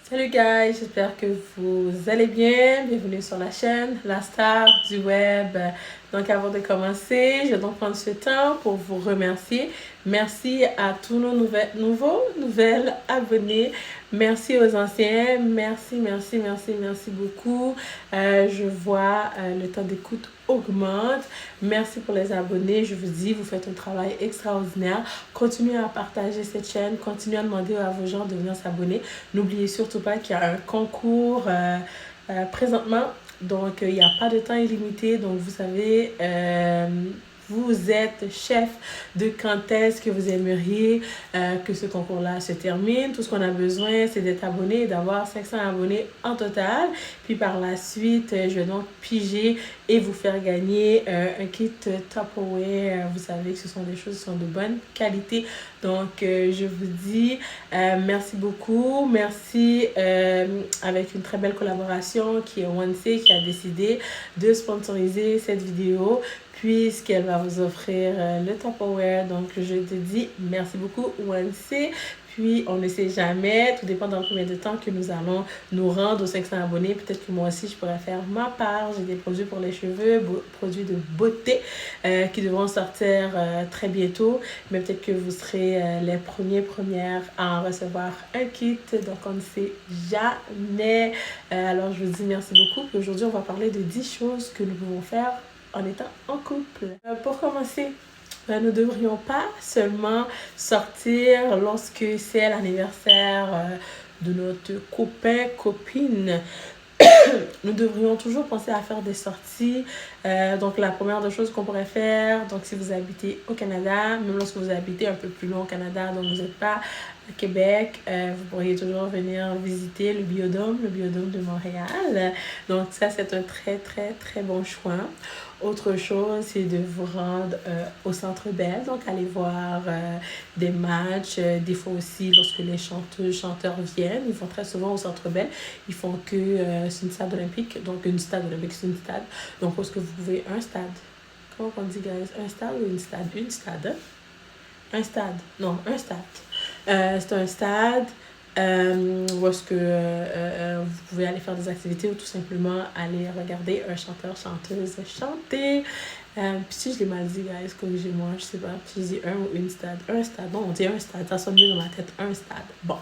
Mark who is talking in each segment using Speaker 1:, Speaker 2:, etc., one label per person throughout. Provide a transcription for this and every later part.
Speaker 1: Salut guys, j'espère que vous allez bien. Bienvenue sur la chaîne, la star du web. Donc avant de commencer, je vais donc prendre ce temps pour vous remercier. Merci à tous nos nouvelles abonnés. Merci aux anciens. Merci beaucoup. Je vois le temps d'écoute augmente. Merci pour les abonnés. Je vous dis, vous faites un travail extraordinaire. Continuez à partager cette chaîne. Continuez à demander à vos gens de venir s'abonner. N'oubliez surtout pas qu'il y a un concours présentement. Donc, il n'y a pas de temps illimité. Donc, vous savez, vous êtes chef de quand est-ce que vous aimeriez que ce concours-là se termine. Tout ce qu'on a besoin, c'est d'être abonné et d'avoir 500 abonnés en total. Puis par la suite, je vais donc piger et vous faire gagner un kit Tupperware. Vous savez que ce sont des choses qui sont de bonne qualité. Donc, je vous dis merci beaucoup. Merci avec une très belle collaboration qui est OneC qui a décidé de sponsoriser cette vidéo puisqu'elle va vous offrir le Tupperware. Donc, je te dis merci beaucoup OneC. Puis, on ne sait jamais, tout dépend dans combien de temps que nous allons nous rendre aux 500 abonnés. Peut-être que moi aussi, je pourrais faire ma part. J'ai des produits pour les cheveux, produits de beauté qui devront sortir très bientôt. Mais peut-être que vous serez les premières à en recevoir un kit. Donc, on ne sait jamais. Alors, je vous dis merci beaucoup. Puis aujourd'hui, on va parler de 10 choses que nous pouvons faire en étant en couple. Pour commencer, nous ne devrions pas seulement sortir lorsque c'est l'anniversaire de notre copain, copine. Nous devrions toujours penser à faire des sorties. Donc, la première des choses qu'on pourrait faire, donc si vous habitez au Canada, même lorsque vous habitez un peu plus loin au Canada, donc vous n'êtes pas à Québec, vous pourriez toujours venir visiter le biodôme de Montréal. Donc, ça, c'est un très bon choix. Autre chose, c'est de vous rendre au Centre Bell, donc aller voir des matchs. Des fois aussi, lorsque les chanteurs viennent, ils vont très souvent au Centre Bell. Ils font que c'est une stade olympique, donc une stade olympique, c'est une stade. Donc, est-ce que vous pouvez un stade? Comment on dit, guys? Un stade ou une stade? Une stade, hein? Un stade. Non, un stade. C'est un stade où est-ce que vous pouvez aller faire des activités ou tout simplement aller regarder un chanteur, chanteuse chanter. Puis si je l'ai mal dit, guys, corrigez-moi, je sais pas. Si je dis un ou une stade. Un stade. Non, on dit un stade. Ça sonne mieux dans ma tête. Un stade. Bon.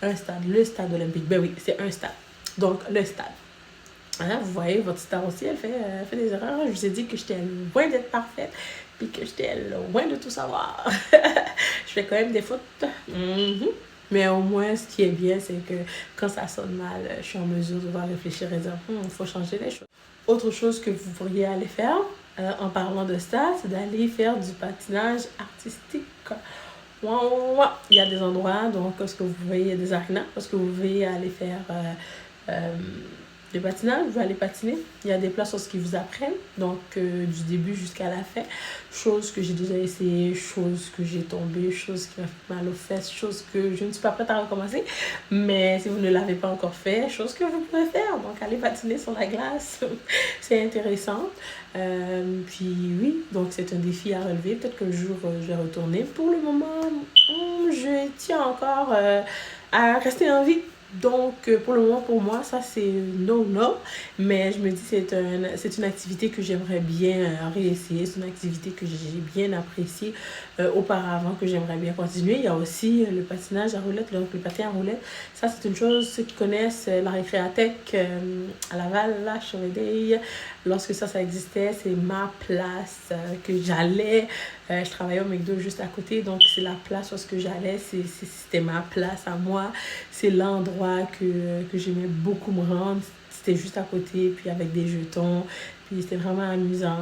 Speaker 1: Un stade. Le stade olympique. Ben oui, c'est un stade. Donc, le stade. Hein, vous voyez, votre star aussi, elle fait des erreurs. Je vous ai dit que j'étais loin d'être parfaite, puis que j'étais loin de tout savoir. Je fais quand même des fautes. Mais au moins, ce qui est bien, c'est que quand ça sonne mal, je suis en mesure de pouvoir réfléchir et dire, il faut changer les choses. Autre chose que vous pourriez aller faire, en parlant de ça, c'est d'aller faire du patinage artistique. Il y a des endroits, donc, parce que vous voyez, il y a des arénas, parce que vous pouvez aller faire le patinage, vous allez patiner. Il y a des places où ils vous apprennent, donc du début jusqu'à la fin. Chose que j'ai déjà essayé, chose que j'ai tombé, chose qui m'a fait mal aux fesses, chose que je ne suis pas prête à recommencer. Mais si vous ne l'avez pas encore fait, chose que vous pouvez faire. Donc, aller patiner sur la glace, c'est intéressant. Puis oui, donc c'est un défi à relever. Peut-être qu'un jour, je vais retourner. Pour le moment, je tiens encore à rester en vie. Donc, pour le moment, pour moi, ça, c'est no. Mais je me dis c'est une activité que j'aimerais bien réessayer. C'est une activité que j'ai bien appréciée auparavant, que j'aimerais bien continuer. Il y a aussi le patinage à roulette, donc le patin à roulette. Ça, c'est une chose, ceux qui connaissent la récréathèque à Laval, la Chauvedeille, lorsque ça existait, c'est ma place que j'allais. Je travaillais au McDo juste à côté, donc c'est la place où j'allais. C'était ma place à moi. C'est l'endroit que j'aimais beaucoup me rendre. C'était juste à côté, puis avec des jetons. Puis c'était vraiment amusant.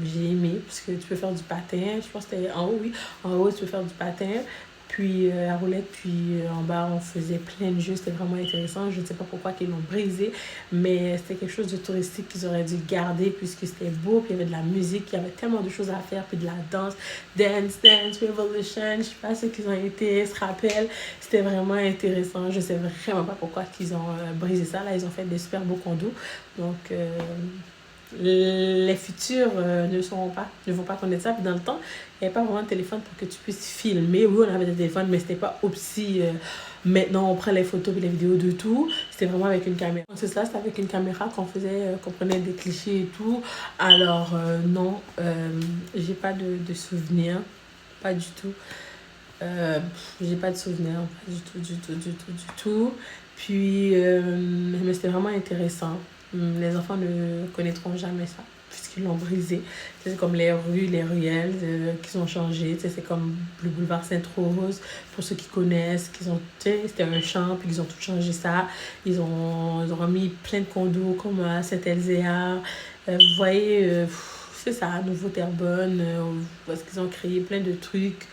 Speaker 1: J'ai aimé, parce que tu peux faire du patin. Je pense que c'était en haut, oui. En haut, tu peux faire du patin. Puis à roulette, puis en bas, on faisait plein de jeux. C'était vraiment intéressant. Je ne sais pas pourquoi ils l'ont brisé, mais c'était quelque chose de touristique qu'ils auraient dû garder puisque c'était beau. Puis il y avait de la musique, il y avait tellement de choses à faire. Puis de la danse, Dance Revolution. Je ne sais pas ceux qui ont été, se rappellent. C'était vraiment intéressant. Je ne sais vraiment pas pourquoi ils ont brisé ça. Là, ils ont fait des super beaux condos. Donc, les futurs ne vont pas connaître ça. Puis dans le temps, il n'y avait pas vraiment de téléphone pour que tu puisses filmer. Oui, on avait des téléphones, mais c'était pas aussi... maintenant, on prend les photos et les vidéos de tout. C'était vraiment avec une caméra. C'est ça, c'était avec une caméra qu'on faisait, qu'on prenait des clichés et tout. Alors, non, j'ai pas de souvenirs. Pas du tout. J'ai pas de souvenirs. Pas du tout, du tout, du tout, du tout. Puis, mais c'était vraiment intéressant. Les enfants ne connaîtront jamais ça, puisqu'ils l'ont brisé. C'est comme les rues, les ruelles qui ont changé. C'est comme le boulevard Sainte-Rose, pour ceux qui connaissent, c'était un champ, puis ils ont tout changé ça. Ils ont remis plein de condos comme à Saint-Elzéar. Vous voyez, c'est ça, Nouveau Terrebonne, parce qu'ils ont créé plein de trucs.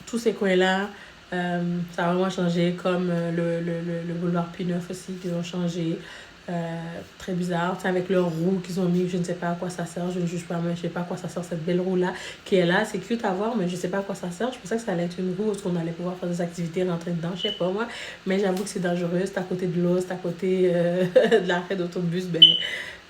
Speaker 1: Tous ces coins-là, ça a vraiment changé, comme le boulevard P9 aussi, qu'ils ont changé. Très bizarre, avec leur roue qu'ils ont mis, je ne sais pas à quoi ça sert, je ne juge pas, mais je ne sais pas à quoi ça sert cette belle roue-là qui est là, c'est cute à voir, mais je ne sais pas à quoi ça sert. Je pensais que ça allait être une roue où on allait pouvoir faire des activités, rentrer dedans, je ne sais pas moi, mais j'avoue que c'est dangereux, c'est à côté de l'eau, c'est à côté de l'arrêt d'autobus,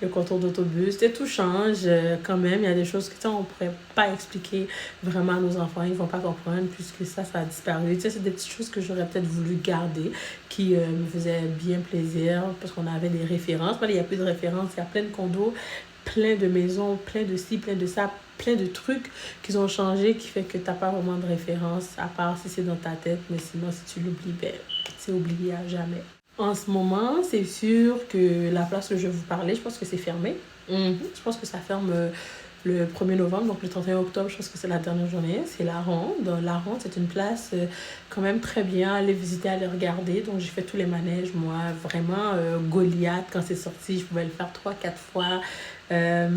Speaker 1: le contour d'autobus, tout change quand même. Il y a des choses que on ne pourrait pas expliquer vraiment à nos enfants, ils ne vont pas comprendre puisque ça a disparu. C'est des petites choses que j'aurais peut-être voulu garder qui me faisaient bien plaisir parce qu'on avait des références. Là, il n'y a plus de références, il y a plein de condos, plein de maisons, plein de ci, plein de ça, plein de trucs qui ont changé qui fait que tu n'as pas vraiment de référence à part si c'est dans ta tête, mais sinon si tu l'oublies, c'est oublié à jamais. En ce moment, c'est sûr que la place où je vais vous parler, je pense que c'est fermé. Je pense que ça ferme le 1er novembre, donc le 31 octobre, je pense que c'est la dernière journée. C'est La Ronde. La Ronde, c'est une place quand même très bien. Aller visiter, aller regarder. Donc, j'ai fait tous les manèges, moi. Vraiment, Goliath, quand c'est sorti, je pouvais le faire 3-4 fois.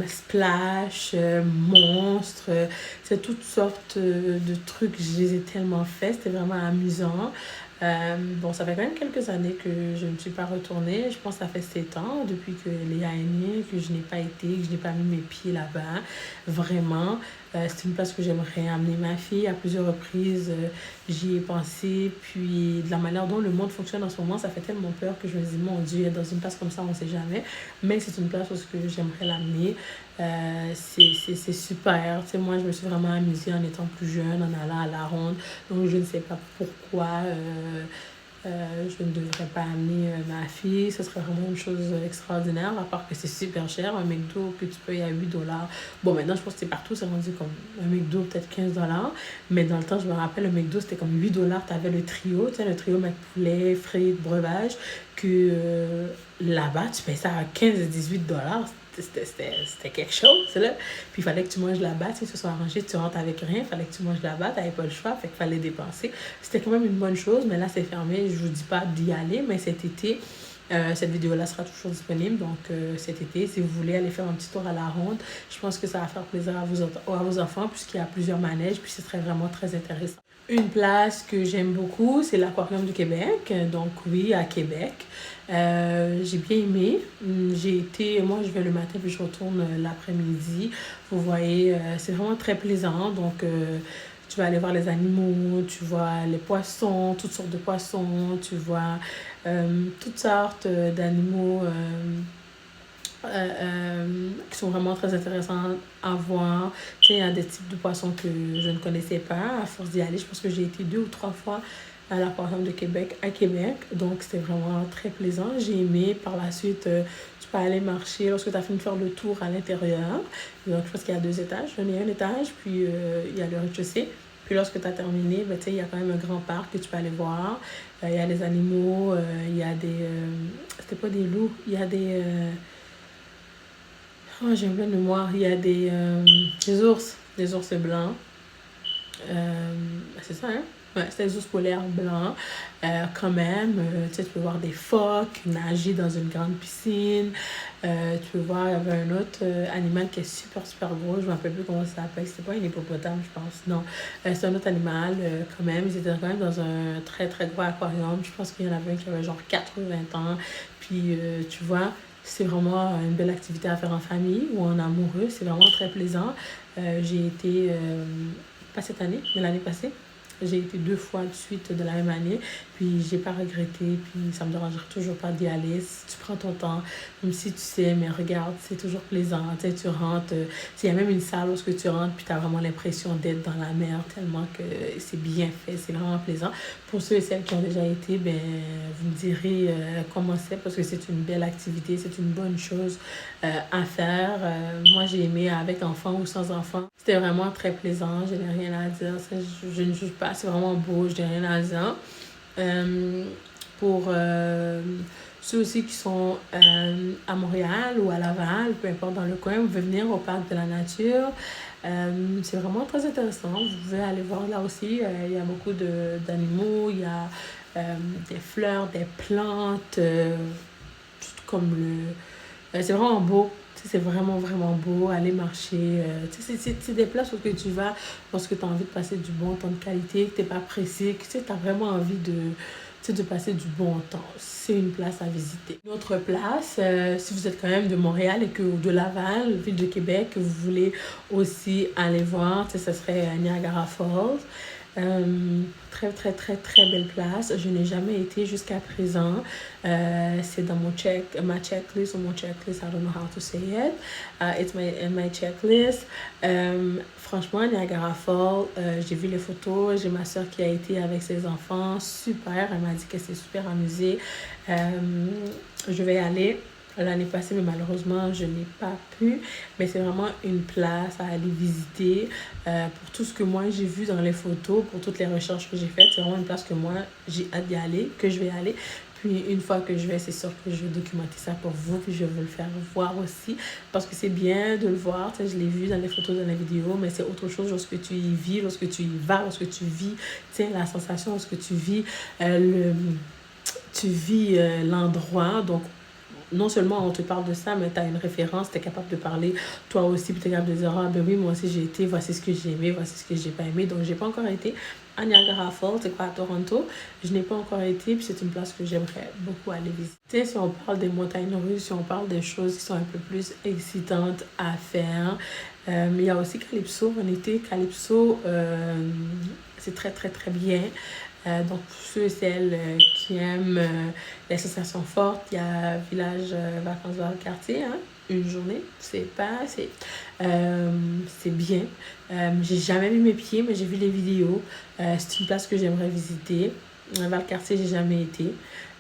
Speaker 1: Splash, monstre, c'est toutes sortes de trucs. Je les ai tellement faits. C'était vraiment amusant. Bon, ça fait quand même quelques années que je ne suis pas retournée. Je pense que ça fait 7 ans depuis que Léa est née, que je n'ai pas été, que je n'ai pas mis mes pieds là-bas. Vraiment, c'est une place que j'aimerais amener ma fille. À plusieurs reprises, j'y ai pensé. Puis, de la manière dont le monde fonctionne en ce moment, ça fait tellement peur que je me dis, mon Dieu, dans une place comme ça, on ne sait jamais. Mais c'est une place où j'aimerais l'amener. C'est super. Tu sais, moi, je me suis vraiment amusée en étant plus jeune, en allant à La Ronde. Donc, je ne sais pas pourquoi je ne devrais pas amener ma fille. Ce serait vraiment une chose extraordinaire, à part que c'est super cher. Un McDo que tu payes à 8 $. Bon, maintenant, je pense que c'est partout, c'est rendu comme un McDo, peut-être 15 $. Mais dans le temps, je me rappelle, le McDo, c'était comme 8 $. Tu avais le trio, tu sais, le trio poulet, frites, breuvage, que là-bas, tu payes ça à 15 à 18 $. C'était quelque chose, là. Puis il fallait que tu manges là-bas, tu sais, se soit arrangé, tu rentres avec rien, il fallait que tu manges là-bas, tu n'avais pas le choix, fait qu'il fallait dépenser. C'était quand même une bonne chose, mais là, c'est fermé. Je vous dis pas d'y aller, mais cet été, cette vidéo-là sera toujours disponible. Donc, cet été, si vous voulez aller faire un petit tour à La Ronde, je pense que ça va faire plaisir à vos enfants, puisqu'il y a plusieurs manèges, puis ce serait vraiment très intéressant. Une place que j'aime beaucoup, c'est l'Aquarium du Québec. Donc oui, à Québec. J'ai bien aimé. J'ai été, moi je vais le matin puis je retourne l'après-midi. Vous voyez, c'est vraiment très plaisant. Donc tu vas aller voir les animaux, tu vois les poissons, toutes sortes de poissons, tu vois toutes sortes d'animaux qui sont vraiment très intéressants à voir. Tu sais, il y a des types de poissons que je ne connaissais pas. À force d'y aller, je pense que j'ai été 2 ou 3 fois à l'Aquarium de Québec, à Québec. Donc, c'était vraiment très plaisant. J'ai aimé. Par la suite, tu peux aller marcher lorsque tu as fini de faire le tour à l'intérieur. Donc, je pense qu'il y a 2 étages. Il y a un étage, puis il y a le rez-de-chaussée. Puis lorsque tu as terminé, ben, il y a quand même un grand parc que tu peux aller voir. Il y a des animaux, il y a des... c'était pas des loups, il y a des... oh, j'ai un plein de mémoire. Il y a des ours blancs. C'est ça, hein? Ouais, c'est des ours polaires blancs. Quand même, tu peux voir des phoques nager dans une grande piscine. Tu peux voir, il y avait un autre animal qui est super, super gros. Je ne me rappelle plus comment ça s'appelle. C'était pas un hippopotame, je pense. Non, c'est un autre animal quand même. Ils étaient quand même dans un très, très gros aquarium. Je pense qu'il y en avait un qui avait genre 80 ans. Puis, tu vois, c'est vraiment une belle activité à faire en famille ou en amoureux. C'est vraiment très plaisant. J'ai été, pas cette année, mais l'année passée. J'ai été 2 fois de suite de la même année. Puis j'ai pas regretté, puis ça me dérangerait toujours pas d'y aller. Si tu prends ton temps, même si tu sais, mais regarde, c'est toujours plaisant. Tu sais, tu rentres, il y a même une salle où tu rentres, puis tu as vraiment l'impression d'être dans la mer, tellement que c'est bien fait, c'est vraiment plaisant. Pour ceux et celles qui ont déjà été, ben, vous me direz comment c'est, parce que c'est une belle activité, c'est une bonne chose à faire. Moi, j'ai aimé avec enfants ou sans enfants. C'était vraiment très plaisant, je n'ai rien à dire. Ça, je ne juge pas, c'est vraiment beau, je n'ai rien à dire. Pour ceux aussi qui sont à Montréal ou à Laval, peu importe dans le coin, vous pouvez venir au parc de la nature. C'est vraiment très intéressant. Vous pouvez aller voir là aussi. Il y a beaucoup d'animaux, il y a des fleurs, des plantes, tout comme c'est vraiment beau. C'est vraiment, vraiment beau. Aller marcher. C'est des places où que tu vas lorsque tu as envie de passer du bon temps de qualité, que tu n'es pas pressé, que tu as vraiment envie de passer du bon temps. C'est une place à visiter. Une autre place, si vous êtes quand même de Montréal et que de Laval, ville de Québec, que vous voulez aussi aller voir, ce serait Niagara Falls. Très, très, très, très belle place. Je n'ai jamais été jusqu'à présent. C'est dans ma checklist ou mon checklist. I don't know how to say it. It's in my checklist. Franchement, Niagara Falls, j'ai vu les photos. J'ai ma soeur qui a été avec ses enfants. Super. Elle m'a dit qu'elle s'est super amusée. Je vais y aller l'année passée, mais malheureusement, je n'ai pas pu. Mais c'est vraiment une place à aller visiter. Pour tout ce que moi, j'ai vu dans les photos, pour toutes les recherches que j'ai faites, c'est vraiment une place que moi, j'ai hâte d'y aller, que je vais aller. Puis une fois que je vais, c'est sûr que je vais documenter ça pour vous, puis je vais le faire voir aussi. Parce que c'est bien de le voir, tu sais, je l'ai vu dans les photos, dans les vidéos, mais c'est autre chose lorsque tu y vis, lorsque tu y vas, lorsque tu vis, tu sais, la sensation, lorsque tu vis l'endroit. Donc, non seulement on te parle de ça, mais tu as une référence, tu es capable de parler toi aussi, puis tu es capable de dire, ah ben oui, moi aussi j'ai été, voici ce que j'ai aimé, voici ce que j'ai pas aimé. Donc, j'ai pas encore été à Niagara Falls, c'est quoi, à Toronto. Je n'ai pas encore été, puis c'est une place que j'aimerais beaucoup aller visiter. Si on parle des montagnes russes, si on parle des choses qui sont un peu plus excitantes à faire, il y a aussi Calypso en été. Calypso, c'est très, très, très bien. Donc, pour ceux et celles qui aiment les sensations fortes, il y a Village Vacances Valcartier, hein, une journée, c'est pas assez. C'est bien. J'ai jamais mis mes pieds, mais j'ai vu les vidéos. C'est une place que j'aimerais visiter. Valcartier, j'ai jamais été.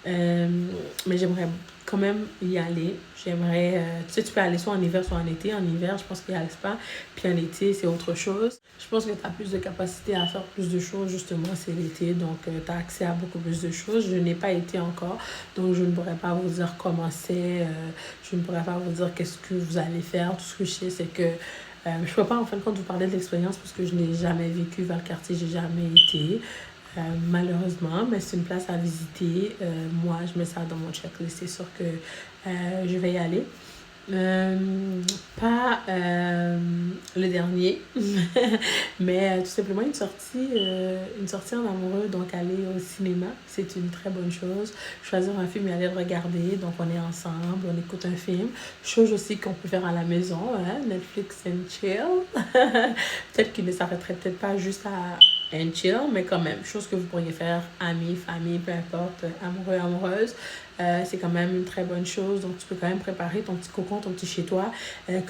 Speaker 1: Mais j'aimerais quand même y aller. J'aimerais, tu sais, tu peux aller soit en hiver, soit en été. En hiver, je pense qu'il y a le spa. Puis en été, c'est autre chose. Je pense que tu as plus de capacité à faire plus de choses, justement, c'est l'été. Donc, tu as accès à beaucoup plus de choses. Je n'ai pas été encore. Donc, je ne pourrais pas vous dire comment c'est. Je ne pourrais pas vous dire qu'est-ce que vous allez faire. Tout ce que je sais, c'est que je ne peux pas, en fin de compte, vous parler de l'expérience parce que je n'ai jamais vécu Valcartier. J'ai jamais été. Malheureusement, mais c'est une place à visiter. Moi, je mets ça dans mon checklist. C'est sûr que je vais y aller. Pas le dernier, mais tout simplement une sortie en amoureux, donc aller au cinéma, c'est une très bonne chose. Choisir un film et aller le regarder, donc on est ensemble, on écoute un film. Chose aussi qu'on peut faire à la maison, hein, Netflix and chill. Peut-être qu'il ne s'arrêterait peut-être pas juste à and chill, mais quand même, chose que vous pourriez faire, amis, famille, peu importe, amoureux, amoureuse. C'est quand même une très bonne chose. Donc, tu peux quand même préparer ton petit cocon, ton petit chez-toi.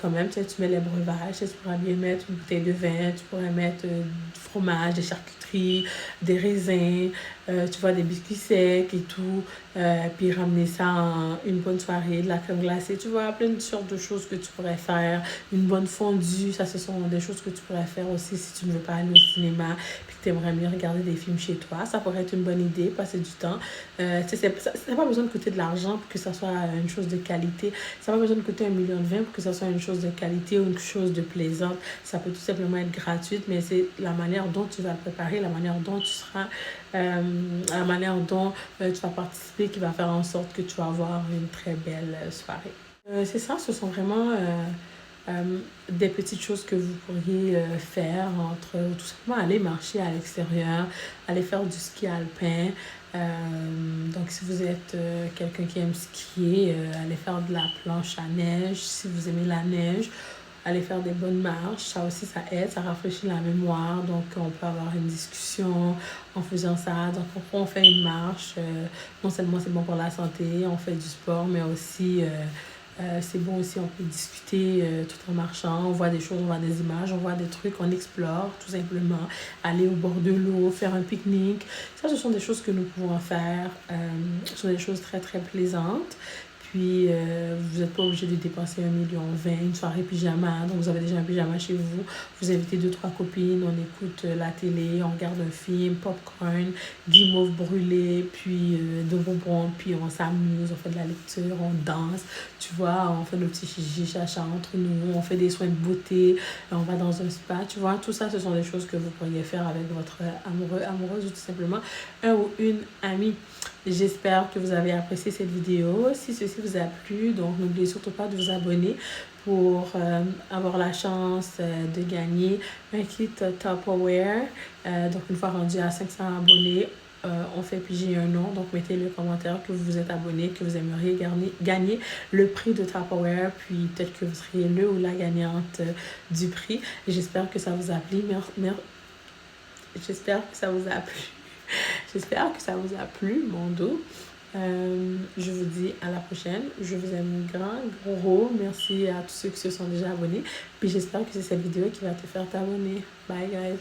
Speaker 1: Quand même, tu sais, tu mets les breuvages. Tu pourras bien mettre une bouteille de vin. Tu pourrais mettre du fromage, des charcuteries, des raisins. Tu vois, des biscuits secs et tout. Puis ramener ça en une bonne soirée, de la crème glacée. Tu vois, plein de sortes de choses que tu pourrais faire. Une bonne fondue. Ça, ce sont des choses que tu pourrais faire aussi si tu ne veux pas aller au cinéma. Puis que tu aimerais mieux regarder des films chez toi. Ça pourrait être une bonne idée, passer du temps. Ça n'a pas besoin de coûter de l'argent pour que ça soit une chose de qualité. Ça n'a pas besoin de coûter 1 million de vins pour que ça soit une chose de qualité ou une chose de plaisante. Ça peut tout simplement être gratuite, mais c'est la manière dont tu vas le préparer, la manière dont tu seras, la manière dont tu vas participer qui va faire en sorte que tu vas avoir une très belle soirée. C'est ça, ce sont vraiment des petites choses que vous pourriez faire entre tout simplement aller marcher à l'extérieur, aller faire du ski alpin. Donc si vous êtes quelqu'un qui aime skier, aller faire de la planche à neige, si vous aimez la neige, aller faire des bonnes marches. Ça aussi, ça aide, ça rafraîchit la mémoire. Donc, on peut avoir une discussion en faisant ça. Donc, on fait une marche. Non seulement c'est bon pour la santé, on fait du sport, mais aussi c'est bon aussi, on peut discuter tout en marchant, on voit des choses, on voit des images, on voit des trucs, on explore tout simplement, aller au bord de l'eau, faire un pique-nique. Ça, ce sont des choses que nous pouvons faire. Ce sont des choses très, très plaisantes. Puis, vous n'êtes pas obligé de dépenser 1,20 million, une soirée pyjama. Donc, vous avez déjà un pyjama chez vous. Vous invitez 2, 3 copines, on écoute la télé, on regarde un film, popcorn, guimauve brûlée, puis de bonbons, puis on s'amuse, on fait de la lecture, on danse, tu vois, on fait nos petits chichis entre nous, on fait des soins de beauté, on va dans un spa, tu vois. Tout ça, ce sont des choses que vous pourriez faire avec votre amoureux, amoureuse ou tout simplement un ou une amie. J'espère que vous avez apprécié cette vidéo. Si ceci vous a plu, donc n'oubliez surtout pas de vous abonner pour avoir la chance de gagner un kit Tupperware. Donc une fois rendu à 500 abonnés, on fait piger un nom. Donc mettez le commentaire que vous vous êtes abonné, que vous aimeriez gagner le prix de Tupperware. Puis peut-être que vous seriez le ou la gagnante du prix. J'espère que ça vous a plu. J'espère que ça vous a plu. J'espère que ça vous a plu, mon dos. Je vous dis à la prochaine. Je vous aime gros. Merci à tous ceux qui se sont déjà abonnés. Puis j'espère que c'est cette vidéo qui va te faire t'abonner. Bye, guys.